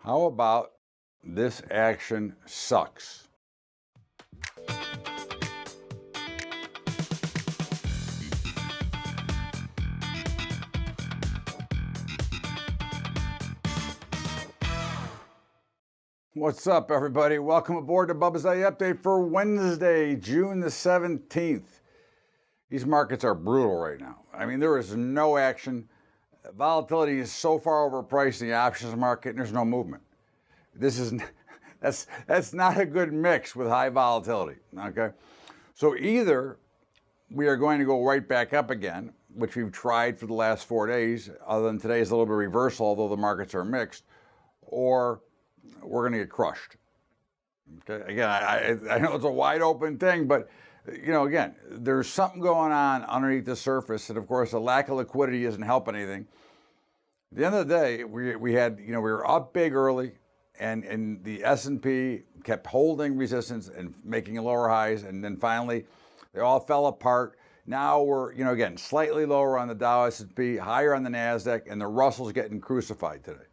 How about this action sucks? What's up, everybody? Welcome aboard to Bubba's Update for Wednesday, June the 17th. These markets are brutal right now. I mean, there is no action. Volatility is so far overpriced in the options market, and there's no movement. That's not a good mix with high volatility, okay? So either we are going to go right back up again, which we've tried for the last 4 days, other than today's a little bit of reversal, although the markets are mixed, or we're going to get crushed. Okay, again, I know it's a wide open thing, but again, there's something going on underneath the surface, and of course, the lack of liquidity isn't helping anything. At the end of the day, we were up big early, and the S&P kept holding resistance and making lower highs, and then finally, they all fell apart. Now we're, again, slightly lower on the Dow S&P, higher on the NASDAQ, and the Russell's getting crucified today.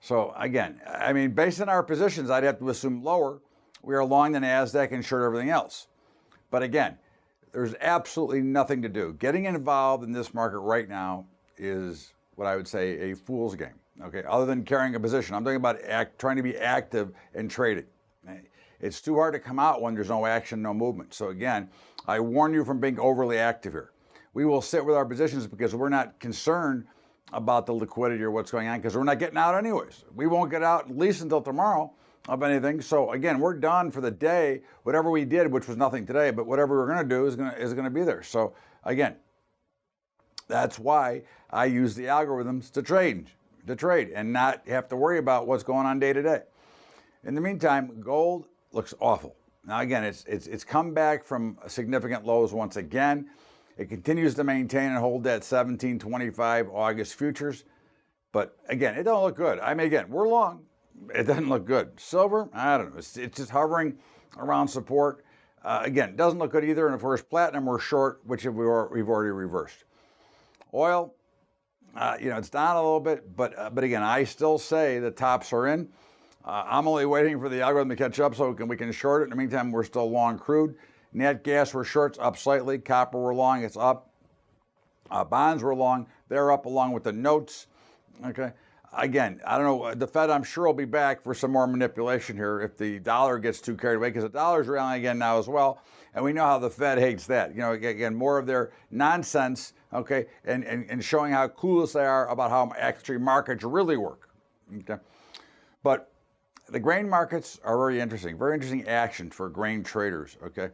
So again, I mean, based on our positions, I'd have to assume lower. We are long the NASDAQ and short everything else. But again, there's absolutely nothing to do. Getting involved in this market right now is what I would say a fool's game. Okay, other than carrying a position, I'm talking about trying to be active and trading. It's too hard to come out when there's no action, no movement. So again, I warn you from being overly active here. We will sit with our positions because we're not concerned about the liquidity or what's going on because we're not getting out anyways. We won't get out at least until tomorrow of anything. So again, we're done for the day. Whatever we did, which was nothing today, but whatever we're going to do is going to be there. So again, that's why I use the algorithms to trade and not have to worry about what's going on day to day. In the meantime, gold looks awful. Now again, it's come back from significant lows once again. It continues to maintain and hold that 1725 August futures. But again, it don't look good. I mean, again, we're long. It doesn't look good. Silver, I don't know. It's just hovering around support. Again, it doesn't look good either. And of course, platinum, we're short, which we've already reversed. Oil, it's down a little bit. But again, I still say the tops are in. I'm only waiting for the algorithm to catch up so we can short it. In the meantime, we're still long crude. Net gas, we're shorts up slightly. Copper, we're long, it's up. Bonds, we're long, they're up along with the notes. Okay. Again, I don't know, the Fed, I'm sure, will be back for some more manipulation here if the dollar gets too carried away, because the dollar's rallying again now as well. And we know how the Fed hates that. Again, more of their nonsense, okay, and showing how clueless they are about how actually markets really work. Okay. But the grain markets are very interesting action for grain traders, okay?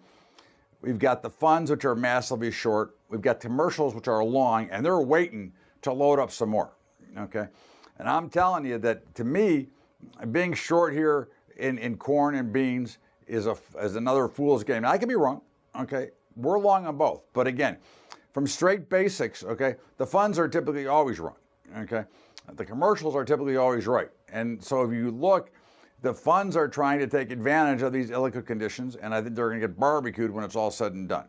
We've got the funds, which are massively short. We've got commercials, which are long, and they're waiting to load up some more, okay? And I'm telling you that, to me, being short here in corn and beans is another fool's game. Now, I could be wrong, okay? We're long on both. But again, from straight basics, okay, the funds are typically always wrong, okay? The commercials are typically always right. And so if you look, the funds are trying to take advantage of these illiquid conditions, and I think they're going to get barbecued when it's all said and done.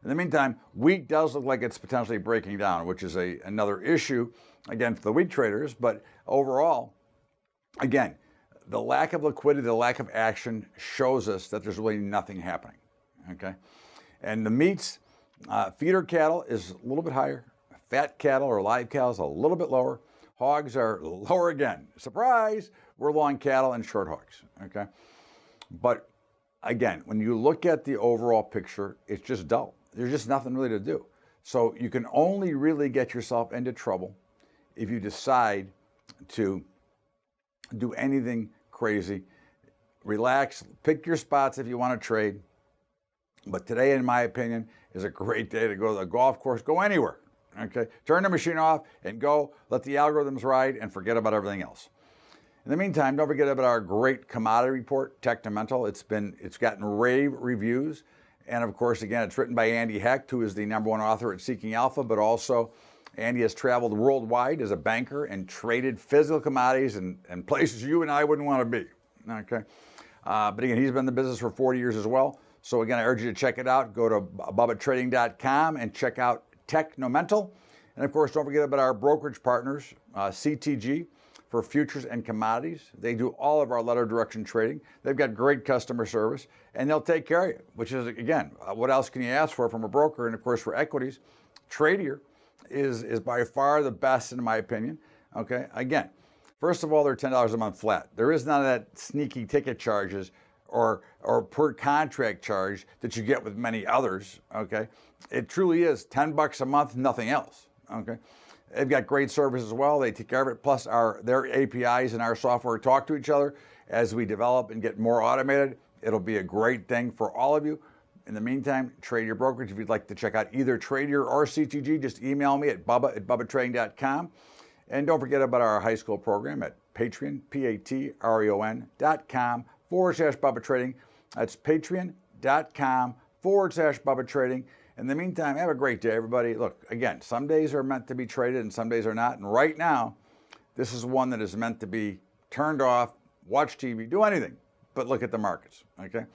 In the meantime, wheat does look like it's potentially breaking down, which is another issue, again, for the wheat traders. But overall, again, the lack of liquidity, the lack of action shows us that there's really nothing happening, okay? And the meats, feeder cattle is a little bit higher. Fat cattle or live cattle is a little bit lower. Hogs are lower again. Surprise! We're long cattle and short hogs, okay? But again, when you look at the overall picture, it's just dull. There's just nothing really to do. So you can only really get yourself into trouble if you decide to do anything crazy. Relax, pick your spots if you want to trade. But today, in my opinion, is a great day to go to the golf course, go anywhere. Okay, turn the machine off and go. Let the algorithms ride and forget about everything else. In the meantime, don't forget about our great commodity report, Technomental. It's gotten rave reviews, and of course, again, it's written by Andy Hecht, who is the #1 author at Seeking Alpha. But also, Andy has traveled worldwide as a banker and traded physical commodities and places you and I wouldn't want to be. Okay, but again, he's been in the business for 40 years as well. So again, I urge you to check it out. Go to BUBBATrading.com and check out Technomental. And of course, don't forget about our brokerage partners, CTG, for futures and commodities. They do all of our letter direction trading. They've got great customer service, and they'll take care of you, which is, again, what else can you ask for from a broker? And of course, for equities, Tradier is by far the best in my opinion. Okay, again, first of all, they're $10 a month flat. There is none of that sneaky ticket charges or per contract charge that you get with many others. Okay, it truly is $10 a month, nothing else. Okay, they've got great service as well. They take care of it. Plus, their APIs and our software talk to each other as we develop and get more automated. It'll be a great thing for all of you. In the meantime, trade your brokerage. If you'd like to check out either Tradier or CTG, just email me at bubba@bubbatrading.com. And don't forget about our high school program at Patreon, patreon.com/Bubba Trading. That's patreon.com/Bubba Trading. In the meantime, have a great day, everybody. Look, again, some days are meant to be traded and some days are not. And right now, this is one that is meant to be turned off, watch TV, do anything but look at the markets, okay?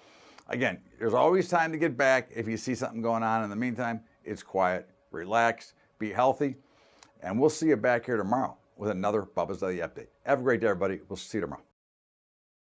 Again, there's always time to get back if you see something going on. In the meantime, it's quiet, relax, be healthy, and we'll see you back here tomorrow with another Bubba's Daily Update. Have a great day, everybody. We'll see you tomorrow.